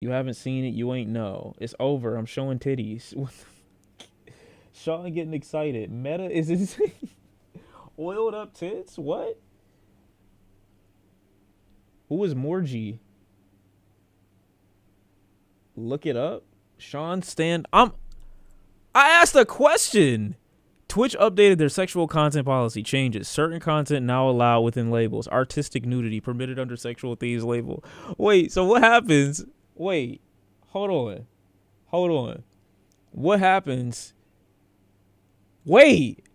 You haven't seen it. You ain't know. It's over. I'm showing titties. Shawn getting excited. Meta is insane. Oiled up tits? What? Who is Morgie? Look it up. Shawn stand. I asked a question. Twitch updated their sexual content policy. Changes. Certain content now allowed within labels. Artistic nudity permitted under sexual themes label. Wait, so what happens? Wait, hold on. Hold on. What happens? Wait.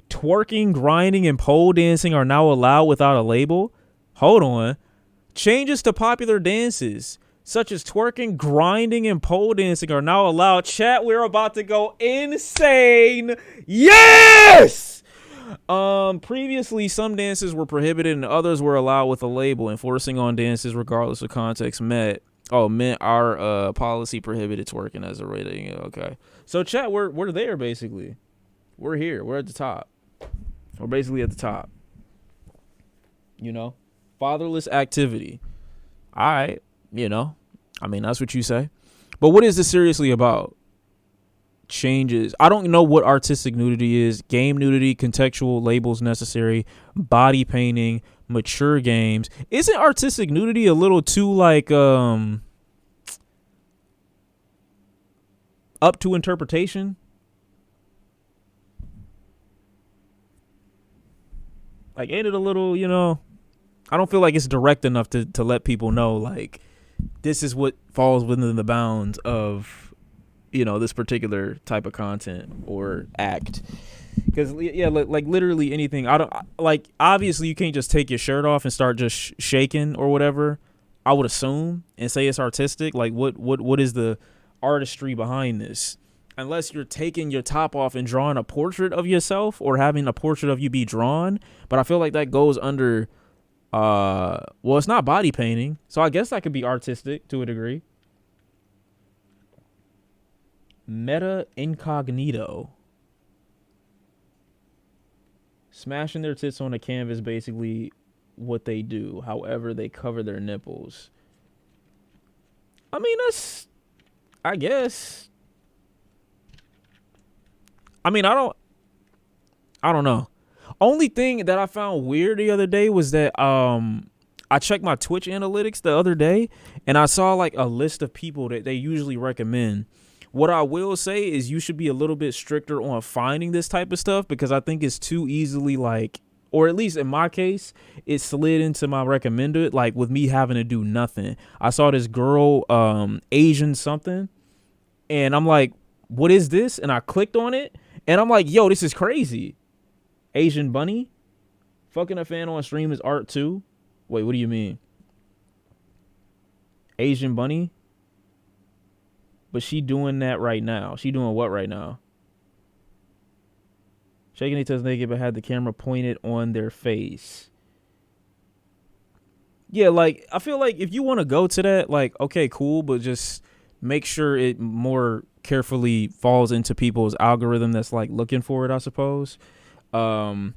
Twerking, grinding, and pole dancing are now allowed without a label? Hold on. Changes to popular dances such as twerking, grinding, and pole dancing are now allowed. Chat, we're about to go insane. Yes! Previously, some dances were prohibited and others were allowed with a label, enforcing on dances regardless of context meant our policy prohibited twerking as a rating. Okay. So chat, we're there basically. We're here. We're at the top. We're basically at the top. You know? Fatherless activity. All right. You know, I mean, that's what you say. But what is this seriously about? Changes. I don't know what artistic nudity is. Game nudity, contextual labels necessary, body painting, mature games. Isn't artistic nudity a little too like up to interpretation? Like, ain't it a little, you know? I don't feel like it's direct enough to let people know, like, this is what falls within the bounds of, you know, this particular type of content or act. Because yeah, like literally anything. I don't like. Obviously, you can't just take your shirt off and start just shaking or whatever. I would assume and say it's artistic. Like what is the artistry behind this? Unless you're taking your top off and drawing a portrait of yourself or having a portrait of you be drawn. But I feel like that goes under. Well, it's not body painting, so I guess that could be artistic to a degree. Meta incognito. Smashing their tits on a canvas, basically what they do. However, they cover their nipples. I mean, I guess. I mean, I don't know. Only thing that I found weird the other day was that I checked my Twitch analytics the other day and I saw like a list of people that they usually recommend. What I will say is you should be a little bit stricter on finding this type of stuff because I think it's too easily like, or at least in my case, it slid into my recommended, like with me having to do nothing. I saw this girl, Asian something, and I'm like, what is this? And I clicked on it and I'm like, yo, this is crazy. Asian bunny? Fucking a fan on stream is art too? Wait, what do you mean? Asian bunny? But she doing that right now. She doing what right now? Shaking their toes naked but had the camera pointed on their face. Yeah, like, I feel like if you want to go to that, like, okay, cool, but just make sure it more carefully falls into people's algorithm that's, like, looking for it, I suppose. As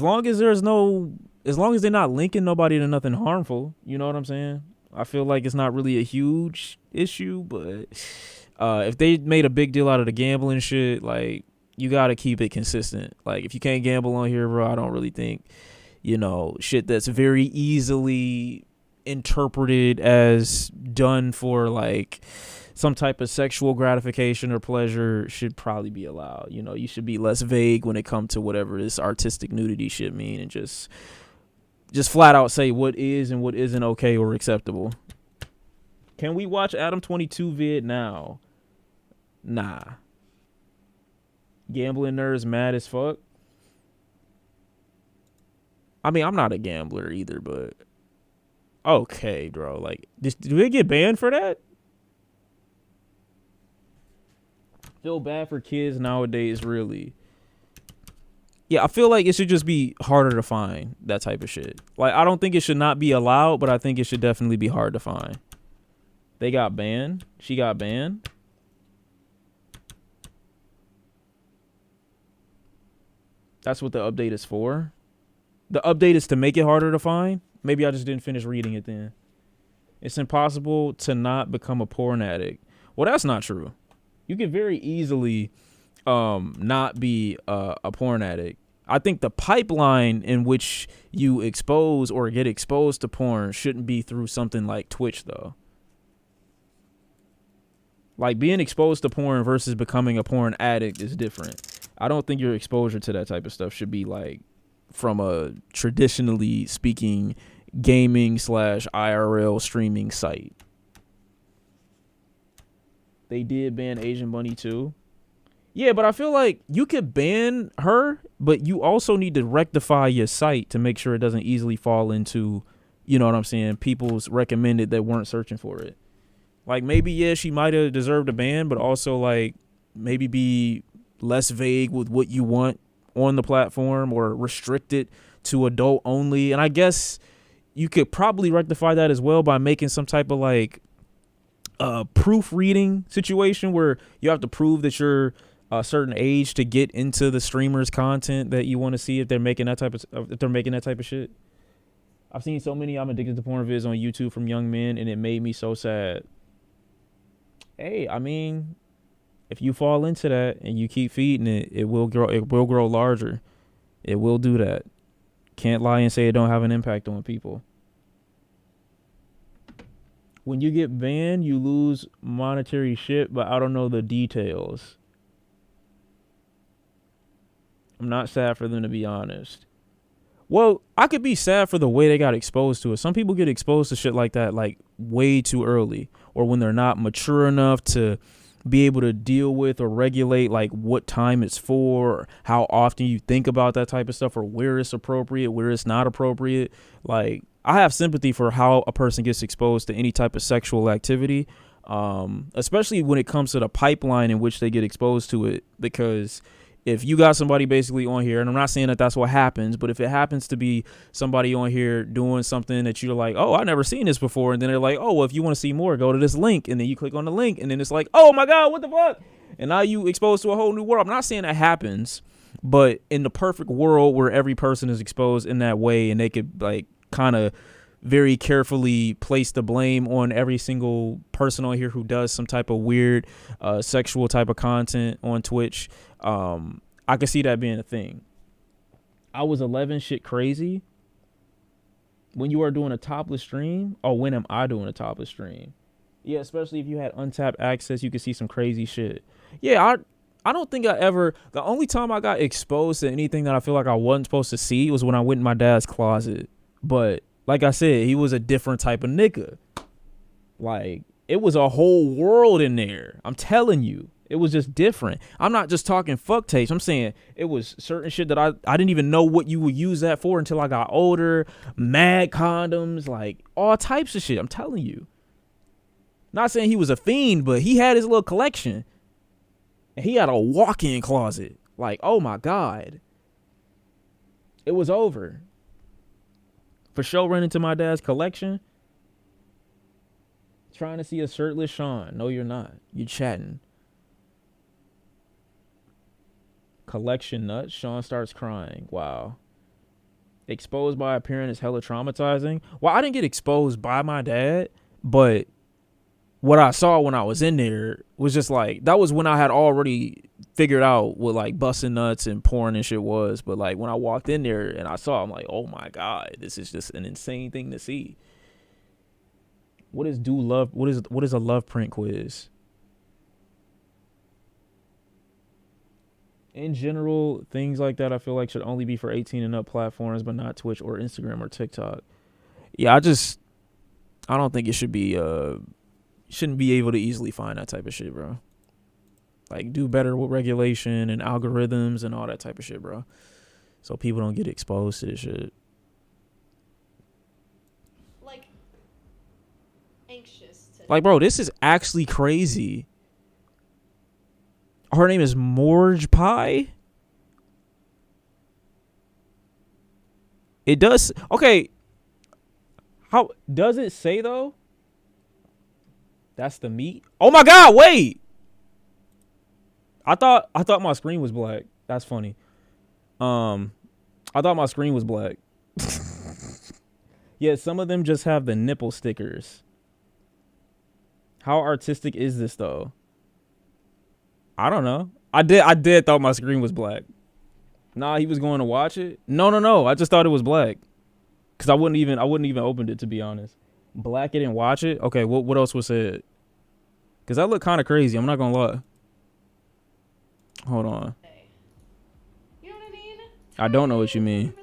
long as they're not linking nobody to nothing harmful, you know what I'm saying? I feel like it's not really a huge issue, but if they made a big deal out of the gambling shit, like, you got to keep it consistent. Like, if you can't gamble on here, bro, I don't really think, you know, shit that's very easily interpreted as done for, like, some type of sexual gratification or pleasure should probably be allowed. You know, you should be less vague when it comes to whatever this artistic nudity shit mean and just flat out say what is and what isn't okay or acceptable. Can we watch Adam 22 vid now? Nah. Gambling nerds mad as fuck. I mean, I'm not a gambler either, but okay, bro. Like, do they get banned for that? Feel bad for kids nowadays, really. Yeah, I feel like it should just be harder to find that type of shit. Like, I don't think it should not be allowed, but I think it should definitely be hard to find. They got banned. She got banned. That's what the update is for. The update is to make it harder to find. Maybe I just didn't finish reading it then. It's impossible to not become a porn addict. Well, that's not true. You could very easily not be a porn addict. I think the pipeline in which you expose or get exposed to porn shouldn't be through something like Twitch, though. Like, being exposed to porn versus becoming a porn addict is different. I don't think your exposure to that type of stuff should be like from a traditionally speaking gaming slash IRL streaming site. They did ban Asian Bunny too. Yeah, but I feel like you could ban her, but you also need to rectify your site to make sure it doesn't easily fall into, you know what I'm saying, people's recommended that weren't searching for it. Like, maybe, yeah, she might have deserved a ban, but also, like, maybe be less vague with what you want on the platform or restrict it to adult only. And I guess you could probably rectify that as well by making some type of, like, proofreading situation where you have to prove that you're a certain age to get into the streamer's content that you want to see if they're making that type of shit. I've seen so many I'm addicted to porn vids on YouTube from young men, and it made me so sad. Hey, I mean, if you fall into that and you keep feeding it, it will grow larger. It will do that. Can't lie and say it don't have an impact on people. When you get banned, you lose monetary shit, but I don't know the details. I'm not sad for them, to be honest. Well, I could be sad for the way they got exposed to it. Some people get exposed to shit like that, like, way too early, or when they're not mature enough to be able to deal with or regulate, like, what time it's for, or how often you think about that type of stuff, or where it's appropriate, where it's not appropriate. Like, I have sympathy for how a person gets exposed to any type of sexual activity, especially when it comes to the pipeline in which they get exposed to it, because if you got somebody basically on here, and I'm not saying that that's what happens, but if it happens to be somebody on here doing something that you're like, oh, I've never seen this before, and then they're like, oh, well, if you want to see more, go to this link, and then you click on the link, and then it's like, oh my God, what the fuck? And now you exposed to a whole new world. I'm not saying that happens, but in the perfect world where every person is exposed in that way, and they could, like, kind of very carefully place the blame on every single person on here who does some type of weird sexual type of content on Twitch, I could see that being a thing. I was 11 shit crazy. When you are doing a topless stream, or when am I doing a topless stream? Yeah, especially if you had untapped access, you could see some crazy shit. Yeah, I don't think the only time I got exposed to anything that I feel like I wasn't supposed to see was when I went in my dad's closet. But like I said, he was a different type of nigga. Like, it was a whole world in there. I'm telling you. It was just different. I'm not just talking fuck tapes. I'm saying it was certain shit that I didn't even know what you would use that for until I got older. Mad condoms, like all types of shit. I'm telling you. Not saying he was a fiend, but he had his little collection. And he had a walk-in closet. Like, oh my God. It was over. For sure, run into my dad's collection. Trying to see a shirtless Shawn. No, you're not. You're chatting. Collection nuts. Shawn starts crying. Wow. Exposed by a parent is hella traumatizing. Well, I didn't get exposed by my dad, but what I saw when I was in there was just like, that was when I had already figured out what like busting nuts and porn and shit was. But like when I walked in there and I saw, I'm like, oh my God, this is just an insane thing to see. What is a love print quiz? In general, things like that I feel like should only be for 18 and up platforms, but not Twitch or Instagram or TikTok. Yeah, I don't think it should be shouldn't be able to easily find that type of shit, bro. Like, do better with regulation and algorithms and all that type of shit, bro. So people don't get exposed to this shit. Like, anxious to... Like, bro, this is actually crazy. Her name is Morge Pie. It does. Okay. How does it say though? That's the meat. Oh my God! Wait. I thought my screen was black. That's funny. I thought my screen was black. Yeah, some of them just have the nipple stickers. How artistic is this though? I don't know. I did thought my screen was black. Nah, he was going to watch it. No. I just thought it was black. Cause I wouldn't even opened it, to be honest. Black it and watch it. Okay, what else was said? Cause that looked kind of crazy. I'm not gonna lie. Hold on. You know what I mean? I don't know what you mean.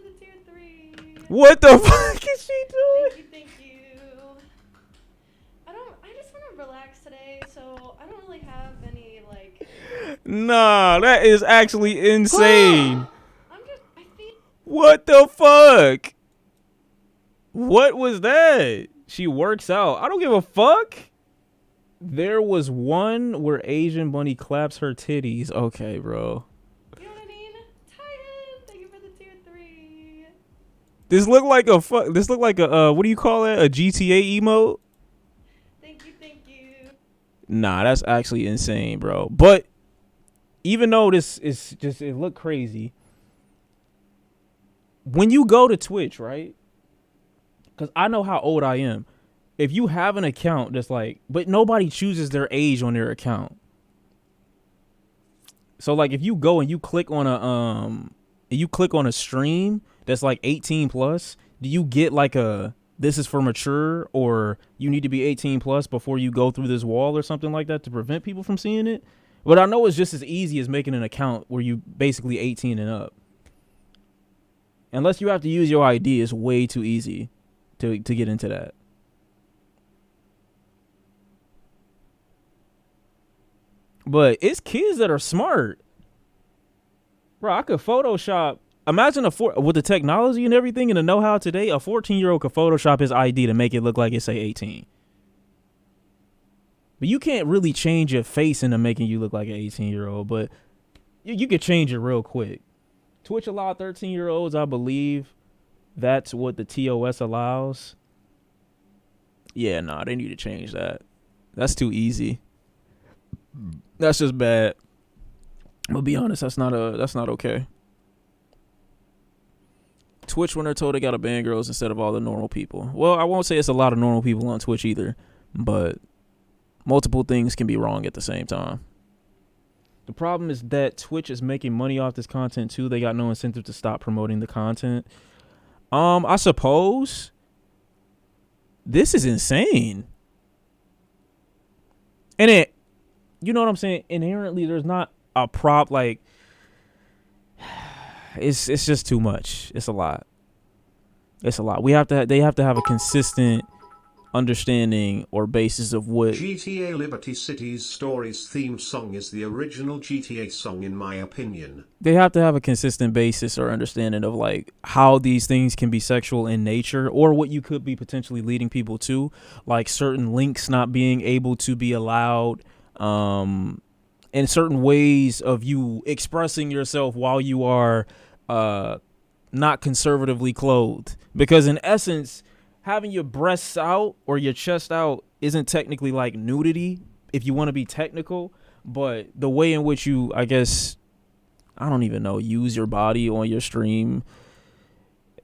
What the fuck is she doing? Thank you. I just want to relax today, so I don't really have any like. Nah, that is actually insane. I feel. What the fuck? What was that? She works out. I don't give a fuck. There was one where Asian Bunny claps her titties. Okay, bro. You know what I mean? Titan, thank you for the tier 3. This looked like a what do you call that? A GTA emote? Thank you. Nah, that's actually insane, bro. But even though this is just, it looked crazy. When you go to Twitch, right? Because I know how old I am. If you have an account that's like, but nobody chooses their age on their account. So like if you go and you click on a stream that's like 18 plus, do you get like a, this is for mature, or you need to be 18 plus before you go through this wall or something like that to prevent people from seeing it? But I know it's just as easy as making an account where you basically 18 and up. Unless you have to use your ID, it's way too easy to get into that. But it's kids that are smart. Bro, I could Photoshop. Imagine with the technology and everything and the know-how today, a 14-year-old could Photoshop his ID to make it look like it say 18. But you can't really change your face into making you look like an 18-year-old, but you could change it real quick. Twitch allowed 13-year-olds, I believe. That's what the TOS allows. Yeah, nah, they need to change that. That's too easy. That's just bad. But be honest, that's not okay. Twitch, when they're told they gotta ban girls instead of all the normal people. Well, I won't say it's a lot of normal people on Twitch either, but multiple things can be wrong at the same time. The problem is that Twitch is making money off this content too. They got no incentive to stop promoting the content. I suppose this is insane. And it, you know what I'm saying? Inherently, there's not a prop, like, it's just too much. It's a lot. They have to have a consistent understanding or basis of what GTA Liberty City's Stories theme song is the original GTA song, in my opinion. They have to have a consistent basis or understanding of like how these things can be sexual in nature, or what you could be potentially leading people to, like certain links not being able to be allowed, and certain ways of you expressing yourself while you are not conservatively clothed. Because in essence, having your breasts out or your chest out isn't technically like nudity if you want to be technical, but the way in which you, I guess, I don't even know, use your body on your stream,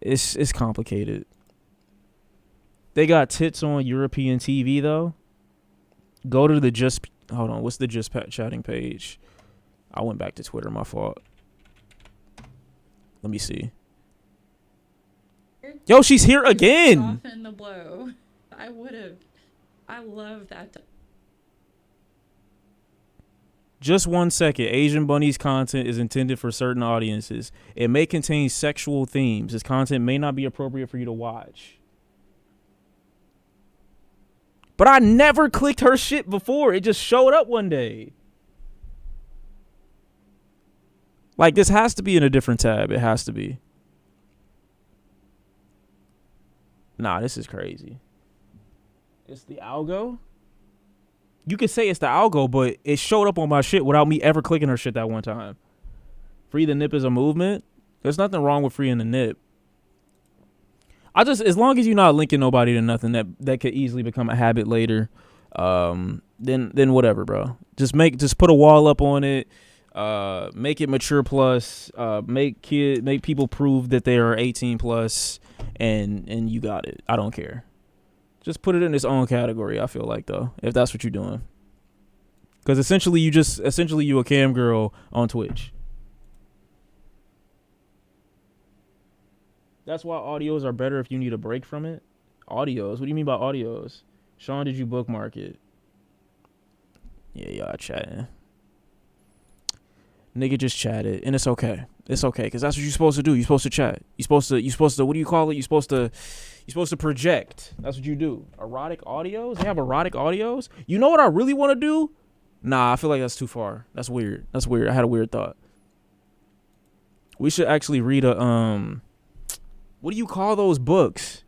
it's complicated. They got tits on European TV though. Go to the hold on, what's the just chatting page? I went back to Twitter, my fault. Let me see. Yo, she's here again. Soften the blow. I love that. Just 1 second. Asian Bunny's content is intended for certain audiences. It may contain sexual themes. This content may not be appropriate for you to watch. But I never clicked her shit before. It just showed up one day. Like, this has to be in a different tab. It has to be. Nah, this is crazy. It's the algo? You could say it's the algo, but it showed up on my shit without me ever clicking her shit that one time. Free the nip is a movement. There's nothing wrong with freeing the nip. As long as you're not linking nobody to nothing that could easily become a habit later, then whatever, bro. Just put a wall up on it. Make it mature plus. Make people prove that they are 18 plus, and you got it. I don't care. Just put it in its own category, I feel like, though, if that's what you're doing. Because essentially you a cam girl on Twitch. That's why audios are better if you need a break from it. Audios? What do you mean by audios? Shawn, did you bookmark it? Yeah, y'all chatting. Nigga just chatted, and it's okay. It's okay, because that's what you're supposed to do. You're supposed to chat. You're supposed to, what do you call it? You're supposed to project. That's what you do. Erotic audios? They have erotic audios? You know what I really want to do? Nah, I feel like that's too far. That's weird. I had a weird thought. We should actually read a, what do you call those books?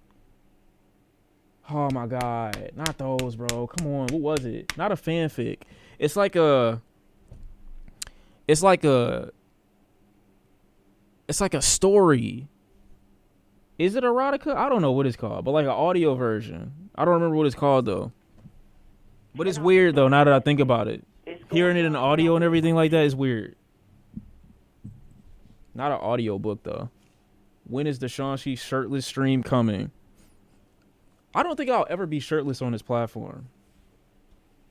Oh my God. Not those, bro. Come on. What was it? Not a fanfic. It's like a story. Is it erotica? I don't know what it's called, but like an audio version. I don't remember what it's called though. But it's weird though, now that I think about it. Hearing it in audio and everything like that is weird. Not an audio book though. When is the Shawn She shirtless stream coming? I don't think I'll ever be shirtless on this platform.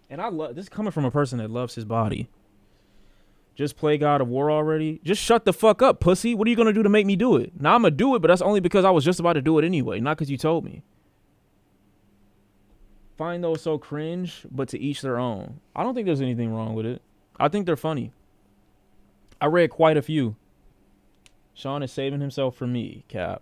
And this is coming from a person that loves his body. Just play God of War already? Just shut the fuck up, pussy. What are you going to do to make me do it? Now I'm going to do it, but that's only because I was just about to do it anyway, not because you told me. Find those so cringe, but to each their own. I don't think there's anything wrong with it. I think they're funny. I read quite a few. Shawn is saving himself for me, Cap.